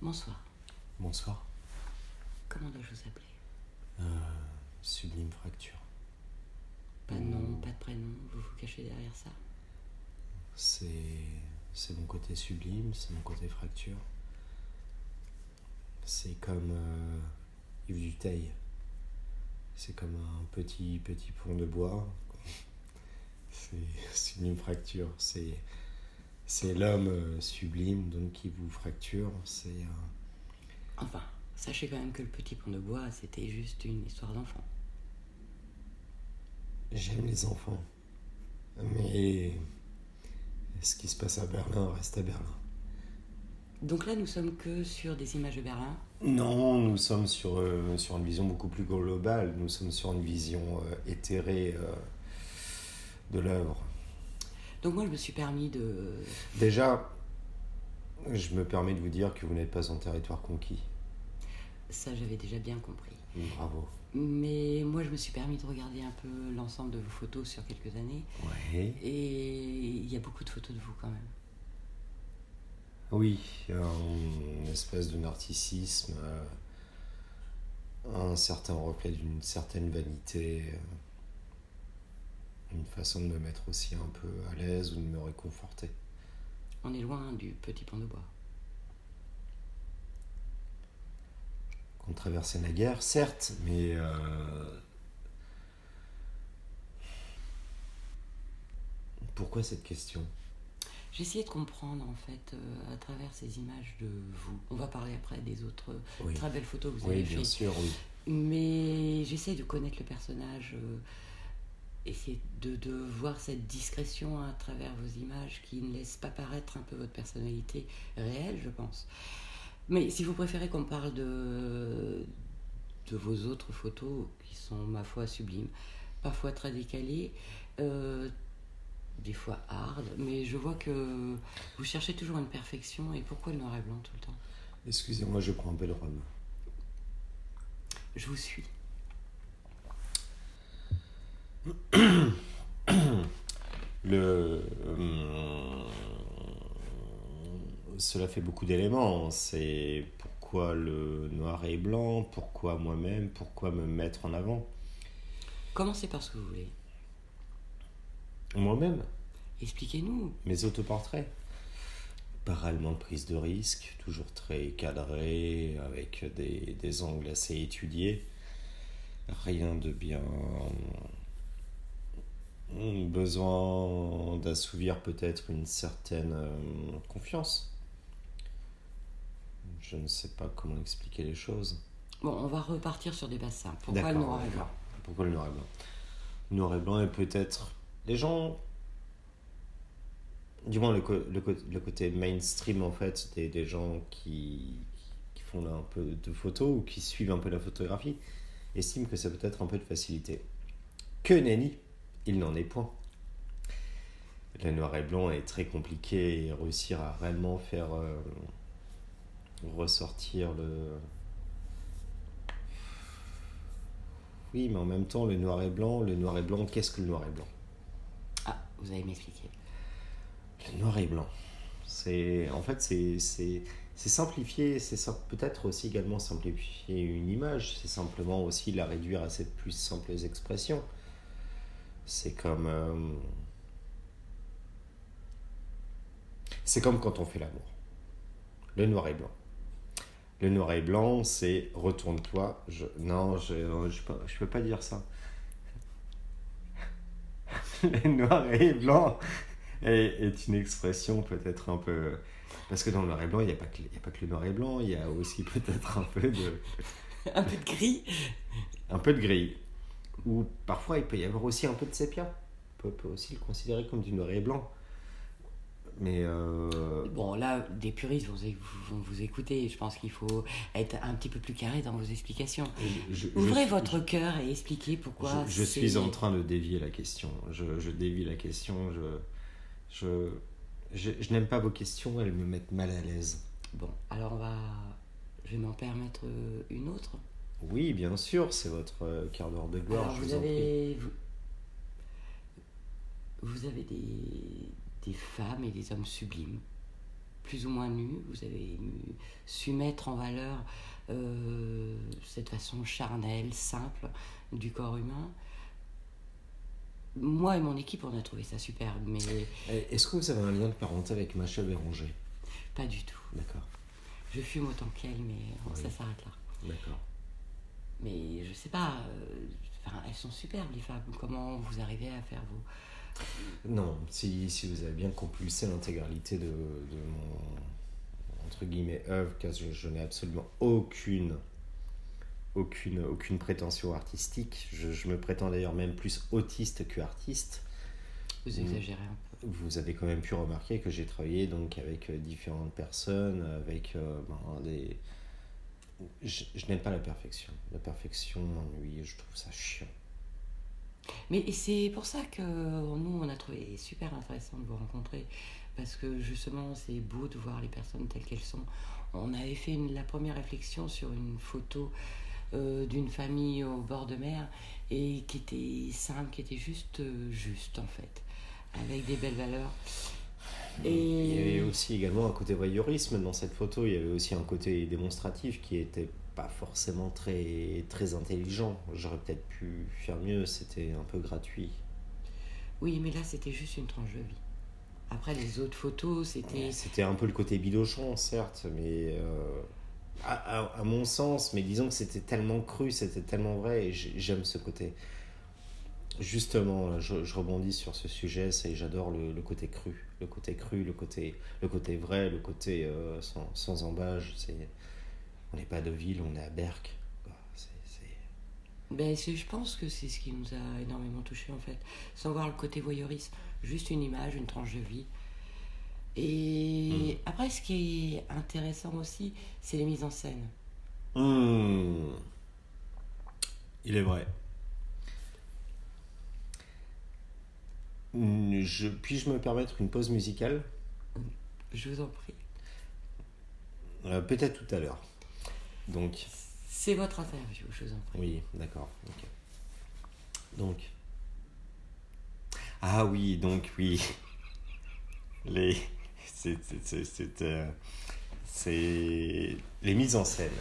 Bonsoir. Bonsoir. Comment dois-je vous appeler? Sublime fracture. Pas de nom, pas de prénom, vous vous cachez derrière ça? C'est mon côté sublime, c'est mon côté fracture. C'est comme Yves Duteil. C'est comme un petit pont de bois. C'est sublime fracture. C'est l'homme sublime donc qui vous fracture. Enfin, sachez quand même que le petit pont de bois, c'était juste une histoire d'enfant. J'aime les enfants. Mais ce qui se passe à Berlin reste à Berlin. Donc là, nous sommes que sur des images de Berlin. Non, nous sommes sur une vision beaucoup plus globale. Nous sommes sur une vision éthérée de l'œuvre. Donc moi, je me suis permis de... Déjà, je me permets de vous dire que vous n'êtes pas en territoire conquis. Ça, j'avais déjà bien compris. Bravo. Mais moi, je me suis permis de regarder un peu l'ensemble de vos photos sur quelques années. Ouais. Et il y a beaucoup de photos de vous quand même. Oui, une espèce de narcissisme, un certain reflet d'une certaine vanité, une façon de me mettre aussi un peu à l'aise ou de me réconforter. On est loin du petit pont de bois. Qu'on traversait la guerre, certes, mais pourquoi cette question ? J'ai essayé de comprendre en fait à travers ces images de vous. On va parler après des autres très belles photos que vous avez faites. Oui, bien sûr, oui. Mais j'essaie de connaître le personnage, essayer de voir cette discrétion à travers vos images qui ne laisse pas paraître un peu votre personnalité réelle, je pense. Mais si vous préférez qu'on parle de vos autres photos qui sont, ma foi, sublimes, parfois très décalées, des fois hard, mais je vois que vous cherchez toujours une perfection. Et pourquoi le noir et blanc tout le temps? Excusez-moi, je prends un peu de rhum. Je vous suis. Cela fait beaucoup d'éléments. C'est pourquoi le noir et blanc, pourquoi moi-même, pourquoi me mettre en avant. Commencez par ce que vous voulez. Moi-même, Expliquez-nous. mes autoportraits. Pas réellement de prise de risque, toujours très cadré, avec des angles assez étudiés. Rien de bien... besoin d'assouvir peut-être une certaine confiance. Je ne sais pas comment expliquer les choses. Bon, on va repartir sur des bases simples. Pourquoi D'accord, le noir et blanc? Pourquoi le noir et blanc? Le noir et blanc est peut-être... Les gens... Du moins le côté mainstream en fait, des gens qui font là un peu de photos ou qui suivent un peu la photographie, estiment que c'est peut-être un peu de facilité. Que nenni, il n'en est point. Le noir et blanc est très compliqué et réussir à réellement faire ressortir le... Oui, mais en même temps, le noir et blanc, qu'est-ce que le noir et blanc? Ah, vous allez m'expliquer. Le noir et blanc, c'est simplifier, peut-être aussi également simplifier une image, c'est simplement aussi la réduire à ses plus simples expressions. C'est comme quand on fait l'amour. Le noir et blanc. Le noir et blanc, c'est retourne-toi. Je peux pas dire ça. Le noir et blanc est une expression peut-être un peu... Parce que dans le noir et blanc, il n'y a pas que le noir et blanc, il y a aussi peut-être un peu de... Un peu de gris. Un peu de gris. Ou parfois, il peut y avoir aussi un peu de sépia. On peut aussi le considérer comme du noir et blanc. Mais Bon, là, des puristes vont vous écouter. Je pense qu'il faut être un petit peu plus carré dans vos explications. Ouvrez votre cœur et expliquez pourquoi je suis en train de dévier la question. Je dévie la question. Je n'aime pas vos questions, elles me mettent mal à l'aise. Bon, alors je vais m'en permettre une autre. Oui, bien sûr, c'est votre quart d'heure de gloire. Alors, je vous en prie. Vous avez des femmes et des hommes sublimes. plus ou moins nu, vous avez su mettre en valeur cette façon charnelle, simple du corps humain. Moi et mon équipe, on a trouvé ça superbe, mais Est-ce que vous avez un lien de parenté avec Macha Béranger? pas du tout. D'accord. Je fume autant qu'elle, mais Oui. ça s'arrête là. D'accord. Mais je sais pas, elles sont superbes les femmes. Comment vous arrivez à faire vos... Non, si vous avez bien compulsé l'intégralité de mon, entre guillemets, œuvre, car je n'ai absolument aucune prétention artistique. Je me prétends d'ailleurs même plus autiste que artiste. Vous exagérez un peu. Vous avez quand même pu remarquer que j'ai travaillé donc avec différentes personnes, avec des... Je n'aime pas la perfection. La perfection m'ennuie, je trouve ça chiant. Mais c'est pour ça que nous, on a trouvé super intéressant de vous rencontrer. Parce que justement, c'est beau de voir les personnes telles qu'elles sont. On avait fait la première réflexion sur une photo d'une famille au bord de mer et qui était simple, qui était juste en fait, avec des belles valeurs. Et il y avait aussi également un côté voyeurisme dans cette photo. Il y avait aussi un côté démonstratif qui était pas forcément très, très intelligent. J'aurais peut-être pu faire mieux, c'était un peu gratuit. Oui, mais là, c'était juste une tranche de vie. Après, les autres photos, c'était... C'était un peu le côté bidochon, certes, mais à mon sens, mais disons que c'était tellement cru, c'était tellement vrai, et j'aime ce côté. Justement, je rebondis sur ce sujet, j'adore le côté cru, le côté cru, le côté vrai, le côté sans embâge. On n'est pas à Deauville, on est à Berck. Je pense que c'est ce qui nous a énormément touchés en fait, sans voir le côté voyeuriste, juste une image, une tranche de vie. Et après, ce qui est intéressant aussi, c'est les mises en scène. Il est vrai. Puis-je me permettre une pause musicale? Je vous en prie. Peut-être tout à l'heure. Donc, c'est votre interview, je vous en prie. Oui, d'accord. Okay. Donc. Ah oui, donc oui. C'est les mises en scène.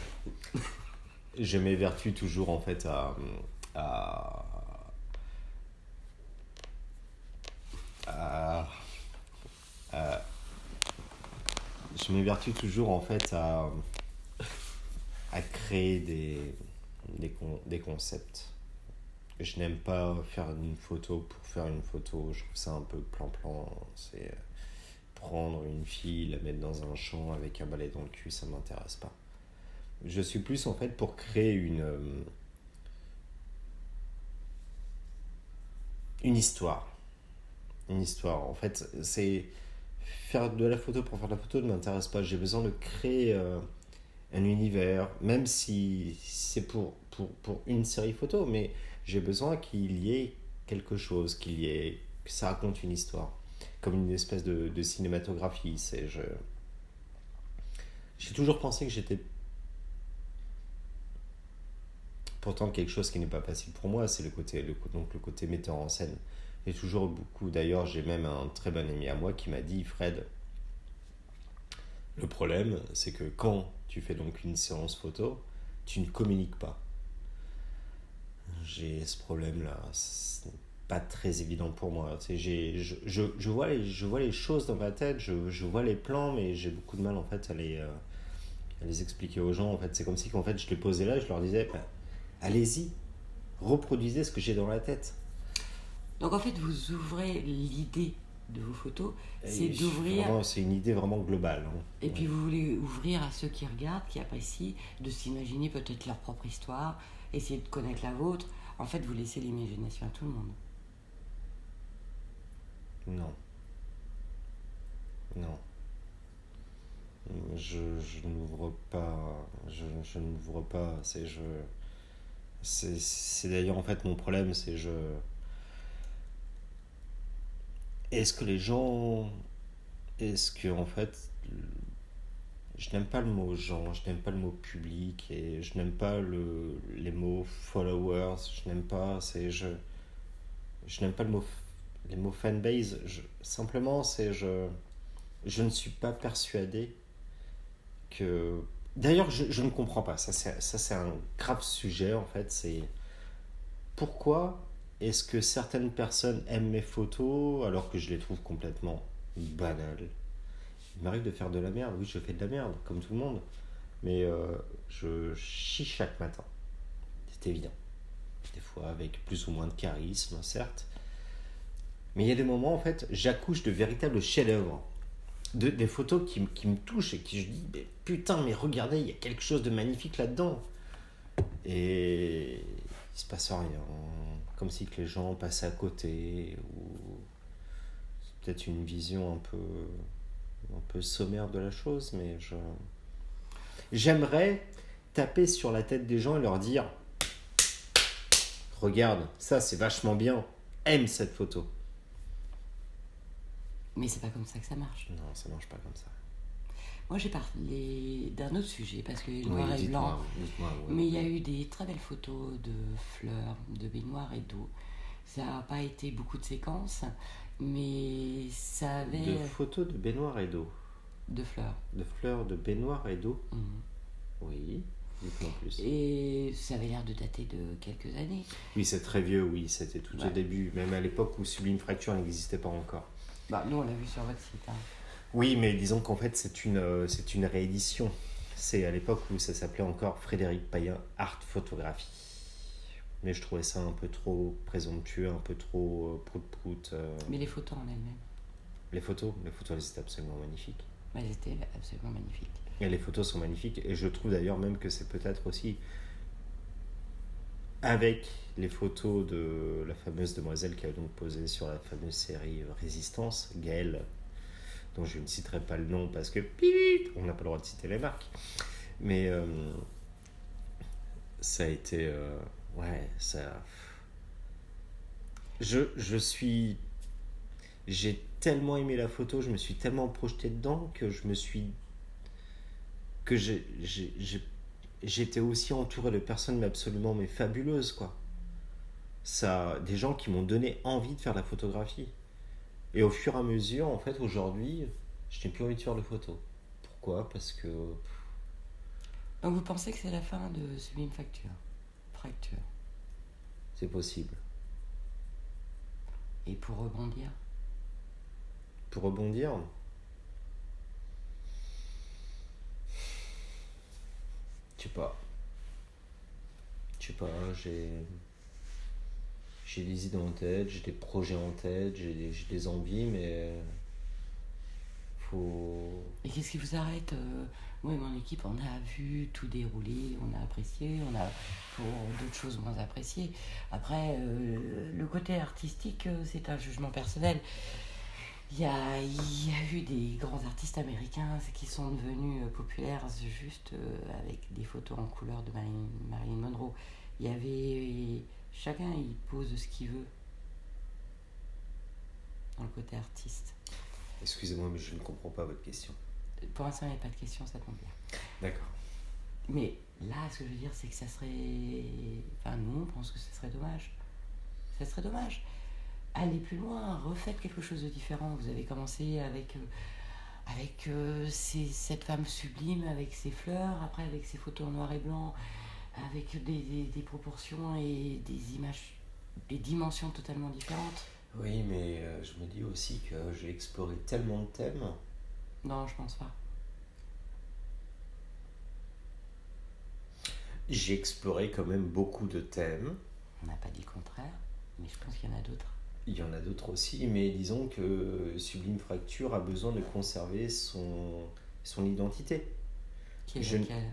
Je m'évertue toujours en fait je m'évertue toujours en fait à créer des concepts. Je n'aime pas faire une photo pour faire une photo. Je trouve ça un peu plan-plan. C'est prendre une fille, la mettre dans un champ avec un balai dans le cul, ça m'intéresse pas. Je suis plus en fait pour créer une histoire. Une histoire. En fait, c'est faire de la photo pour faire de la photo ne m'intéresse pas. J'ai besoin de créer un univers, même si c'est pour une série photo, mais j'ai besoin qu'il y ait quelque chose, que ça raconte une histoire, comme une espèce de cinématographie. J'ai toujours pensé que j'étais pourtant quelque chose qui n'est pas facile pour moi, c'est le côté metteur en scène. J'ai toujours beaucoup, d'ailleurs j'ai même un très bon ami à moi qui m'a dit: Fred, le problème c'est que quand tu fais donc une séance photo, tu ne communiques pas. J'ai ce problème-là, c'est pas très évident pour moi. Je vois les choses dans ma tête, je vois les plans, mais j'ai beaucoup de mal en fait à les expliquer aux gens. En fait, c'est comme si en fait, je les posais là et je leur disais: allez-y, reproduisez ce que j'ai dans la tête. Donc en fait, vous ouvrez l'idée de vos photos, c'est d'ouvrir... Vraiment, c'est une idée vraiment globale. Hein. Et puis vous voulez ouvrir à ceux qui regardent, qui apprécient, de s'imaginer peut-être leur propre histoire, essayer de connaître la vôtre. En fait, vous laissez l'imagination à tout le monde. Non. Je n'ouvre pas. Je n'ouvre pas. C'est d'ailleurs en fait mon problème, Est-ce que en fait, je n'aime pas le mot gens, je n'aime pas le mot public et je n'aime pas les mots followers, je n'aime pas, je n'aime pas les mots fanbase. Simplement, je ne suis pas persuadé que... D'ailleurs, je ne comprends pas. Ça, c'est un grave sujet, en fait. C'est pourquoi est-ce que certaines personnes aiment mes photos alors que je les trouve complètement banales. Il m'arrive de faire de la merde. Oui, je fais de la merde, comme tout le monde. Mais je chie chaque matin. C'est évident. Des fois avec plus ou moins de charisme, certes. Mais il y a des moments, en fait, j'accouche de véritables chefs-d'œuvre. Des photos qui me touchent et qui je dis, mais putain, mais regardez, il y a quelque chose de magnifique là-dedans. Et il se passe rien. Comme si que les gens passaient à côté. Ou c'est peut-être une vision un peu sommaire de la chose, mais j'aimerais taper sur la tête des gens et leur dire, regarde, ça c'est vachement bien, aime cette photo. Mais c'est pas comme ça que ça marche. Non, ça marche pas comme ça. Moi, j'ai parlé d'un autre sujet, parce que le noir et dites-moi, blanc. dites-moi, ouais, Mais il y a eu des très belles photos de fleurs, de baignoires et d'eau. Ça n'a pas été beaucoup de séquences, mais ça avait... De photos de baignoire et d'eau. De fleurs. De fleurs, de baignoire et d'eau. Mhm. Oui, dites-moi plus. Et ça avait l'air de dater de quelques années. Oui, c'est très vieux, oui, c'était tout au début, même à l'époque où Sublime Fracture n'existait pas encore. Bah, nous, on l'a vu sur votre site. Hein. Oui, mais disons qu'en fait, c'est une réédition. C'est à l'époque où ça s'appelait encore Frédéric Payen Art Photographie. Mais je trouvais ça un peu trop présomptueux, un peu trop prout-prout. Mais les photos en elles-mêmes, Les photos, elles étaient absolument magnifiques. elles étaient absolument magnifiques. Et les photos sont magnifiques. Et je trouve d'ailleurs même que c'est peut-être aussi avec les photos de la fameuse demoiselle qui a donc posé sur la fameuse série Résistance, Gaëlle, dont je ne citerai pas le nom parce que on n'a pas le droit de citer les marques. Mais ça a été... ouais, ça... J'ai tellement aimé la photo, je me suis tellement projeté dedans que j'étais aussi entouré de personnes absolument fabuleuses, quoi. Ça, des gens qui m'ont donné envie de faire de la photographie. Et au fur et à mesure, en fait, aujourd'hui, je n'ai plus envie de faire de photos. Pourquoi ? Parce que... Donc vous pensez que c'est la fin de Sublime Fracture. C'est possible. Et pour rebondir, Pour rebondir, je sais pas, j'ai des idées en tête, j'ai des projets en tête, j'ai des envies, mais faut... et qu'est-ce qui vous arrête Moi et mon équipe, on a vu tout dérouler, on a apprécié, on a pour d'autres choses moins appréciées. Après, le côté artistique, c'est un jugement personnel. Il y a eu des grands artistes américains qui sont devenus populaires juste avec des photos en couleur de Marilyn Monroe. Il y avait... Chacun, il pose ce qu'il veut dans le côté artiste. Excusez-moi, mais je ne comprends pas votre question. Pour l'instant, il n'y a pas de question, ça tombe bien. D'accord. Mais là, ce que je veux dire, c'est que ça serait... Enfin, nous, on pense que ce serait dommage. Ça serait dommage. Allez plus loin, refaites quelque chose de différent. Vous avez commencé avec cette femme sublime, avec ses fleurs, après avec ses photos en noir et blanc, avec des proportions et des images, des dimensions totalement différentes. Oui, mais je me dis aussi que j'ai exploré tellement de thèmes. Non, je pense pas. J'ai exploré quand même beaucoup de thèmes. On n'a pas dit le contraire, mais je pense qu'il y en a d'autres. Il y en a d'autres aussi, mais disons que Sublime Fracture a besoin de conserver son identité. Qui est laquelle ?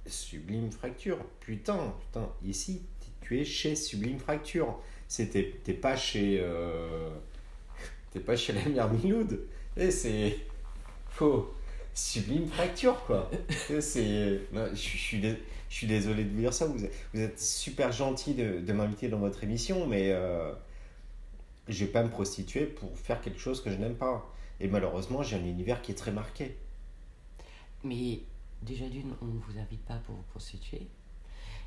Sublime Fracture. Putain, ici, tu es chez Sublime Fracture. T'es pas chez la mère Miloud. Et c'est faux. Sublime Fracture, quoi. Je suis désolé de vous dire ça. Vous êtes super gentil de m'inviter dans votre émission, mais je vais pas me prostituer pour faire quelque chose que je n'aime pas. Et malheureusement, j'ai un univers qui est très marqué. Mais déjà d'une, on ne vous invite pas pour vous prostituer.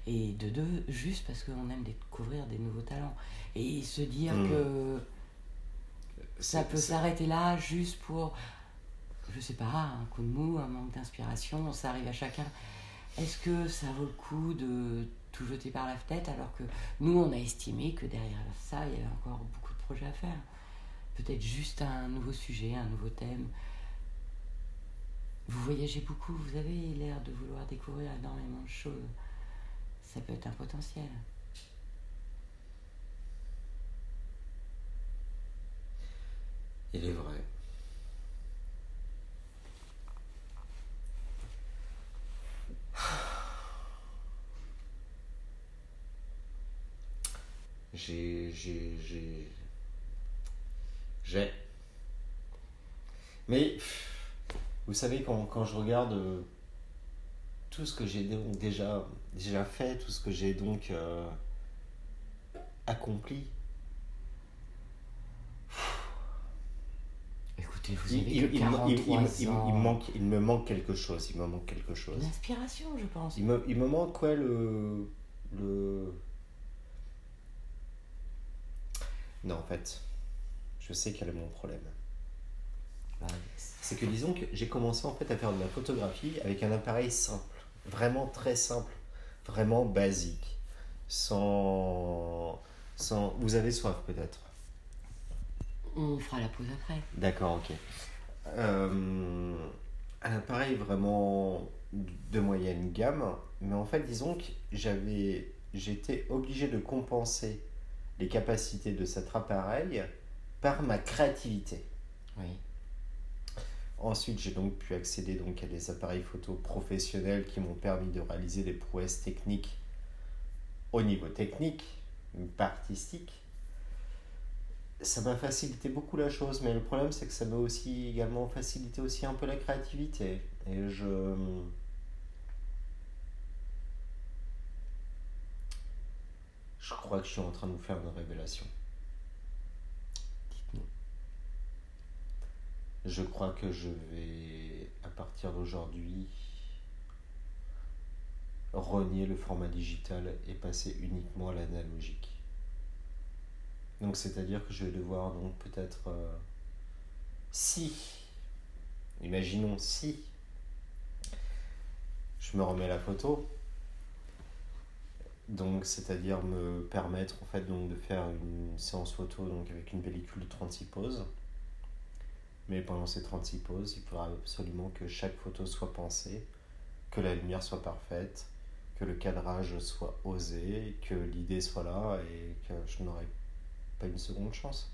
Et de deux, juste parce qu'on aime découvrir des nouveaux talents. Et se dire que Ça peut s'arrêter là juste pour, je sais pas, un coup de mou, un manque d'inspiration, ça arrive à chacun. Est-ce que ça vaut le coup de tout jeter par la fenêtre alors que nous, on a estimé que derrière ça, il y avait encore beaucoup de projets à faire? Peut-être juste un nouveau sujet, un nouveau thème. Vous voyagez beaucoup, vous avez l'air de vouloir découvrir énormément de choses. Ça peut être un potentiel. Il est vrai. J'ai. Mais, vous savez, quand je regarde tout ce que j'ai donc déjà fait, tout ce que j'ai donc accompli, Écoutez, vous avez que 43 ans. il me manque quelque chose. Il me manque quelque chose. L'inspiration, je pense. Il me manque, ouais, le... Non, en fait, je sais quel est mon problème. C'est que disons que j'ai commencé en fait à faire de la photographie avec un appareil simple, vraiment très simple, vraiment basique, sans... Vous avez soif peut-être? On fera la pause après. D'accord, ok. Un appareil vraiment de moyenne gamme, mais en fait disons que j'étais obligé de compenser les capacités de cet appareil par ma créativité. Oui. Ensuite, j'ai donc pu accéder donc à des appareils photo professionnels qui m'ont permis de réaliser des prouesses techniques au niveau technique, pas artistique. Ça m'a facilité beaucoup la chose, mais le problème c'est que ça m'a aussi également facilité aussi un peu la créativité. Et je crois que je suis en train de vous faire une révélation. Dites-nous. Je crois que je vais, à partir d'aujourd'hui, renier le format digital et passer uniquement à l'analogique. Donc c'est-à-dire que je vais devoir donc peut-être imaginons si je me remets la photo, donc c'est-à-dire me permettre en fait donc de faire une séance photo donc avec une pellicule de 36 poses. Mais pendant ces 36 poses, il faudra absolument que chaque photo soit pensée, que la lumière soit parfaite, que le cadrage soit osé, que l'idée soit là et que je n'aurai pas une seconde chance.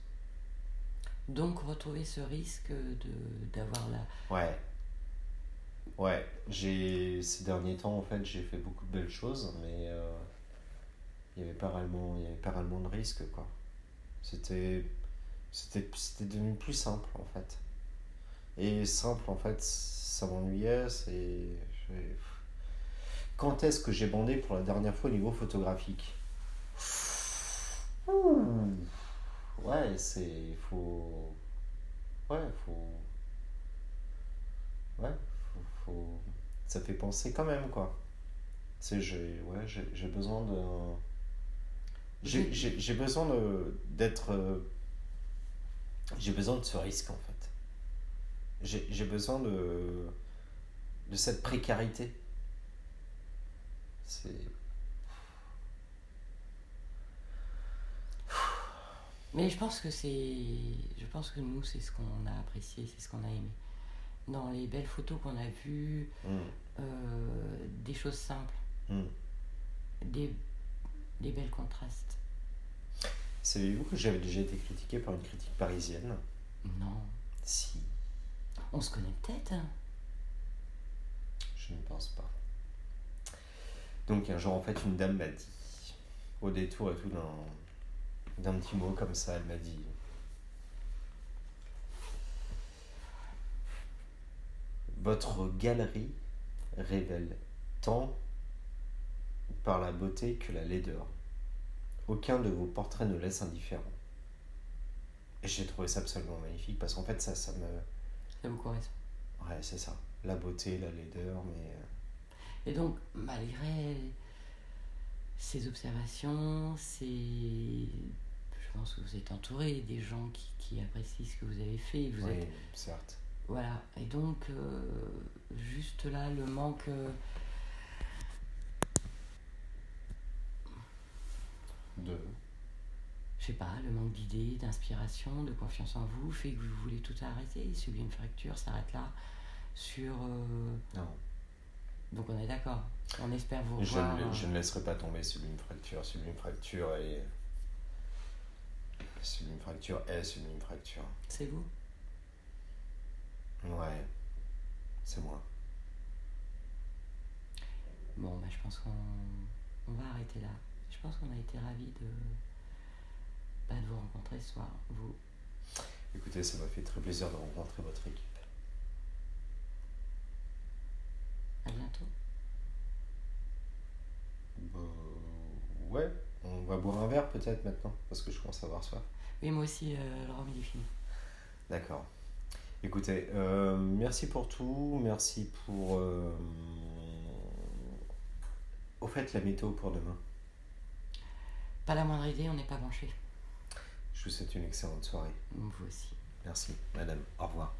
Donc retrouver ce risque d'avoir la... Ouais, ces derniers temps en fait j'ai fait beaucoup de belles choses, mais il n'y avait pas réellement de risque quoi. C'était devenu plus simple en fait. Et simple en fait, ça m'ennuyait, Quand est-ce que j'ai bandé pour la dernière fois au niveau photographique? Ouais, c'est... Faut... Ouais, faut... Ouais, faut... Ça fait penser quand même, quoi. J'ai besoin de... J'ai besoin d'être... J'ai besoin de ce risque, en fait. J'ai besoin de cette précarité. C'est... Mais je pense que nous, c'est ce qu'on a apprécié, c'est ce qu'on a aimé. Dans les belles photos qu'on a vues, des choses simples, des belles contrastes. Savez-vous que j'avais déjà été critiqué par une critique parisienne? Non. Si. On se connaît peut-être, hein? Je ne pense pas. Donc un jour, en fait, une dame m'a dit, au détour et tout d'un petit mot comme ça, elle m'a dit: votre galerie révèle tant par la beauté que la laideur. Aucun de vos portraits ne laisse indifférent. Et j'ai trouvé ça absolument magnifique parce qu'en fait, ça me... Ça vous correspond. Ouais, c'est ça. La beauté, la laideur, mais... Et donc, malgré ces observations, je pense que vous êtes entouré des gens qui apprécient ce que vous avez fait. Vous Oui, êtes, certes. voilà. Et donc, juste là, le manque, De... je sais pas, le manque d'idées, d'inspiration, de confiance en vous fait que vous voulez tout arrêter. Sublime Fracture s'arrête là sur. Non. Donc on est d'accord. On espère vous Je revoir. je ne laisserai pas tomber Sublime Fracture. Sublime Fracture est... Sublime Fracture est Sublime Fracture. C'est vous? Ouais, c'est moi. Bon, bah, je pense qu'on va arrêter là. Je pense qu'on a été ravis de vous rencontrer ce soir. Vous. Écoutez, ça m'a fait très plaisir de rencontrer votre équipe. À bientôt. Ouais, on va boire un verre peut-être maintenant, parce que je commence à avoir soif. Oui, moi aussi, le rhum il est fini. D'accord. Écoutez, merci pour tout, merci pour... Au fait, la météo pour demain. Pas la moindre idée, on n'est pas branché. Je vous souhaite une excellente soirée. Vous aussi. Merci, madame. Au revoir.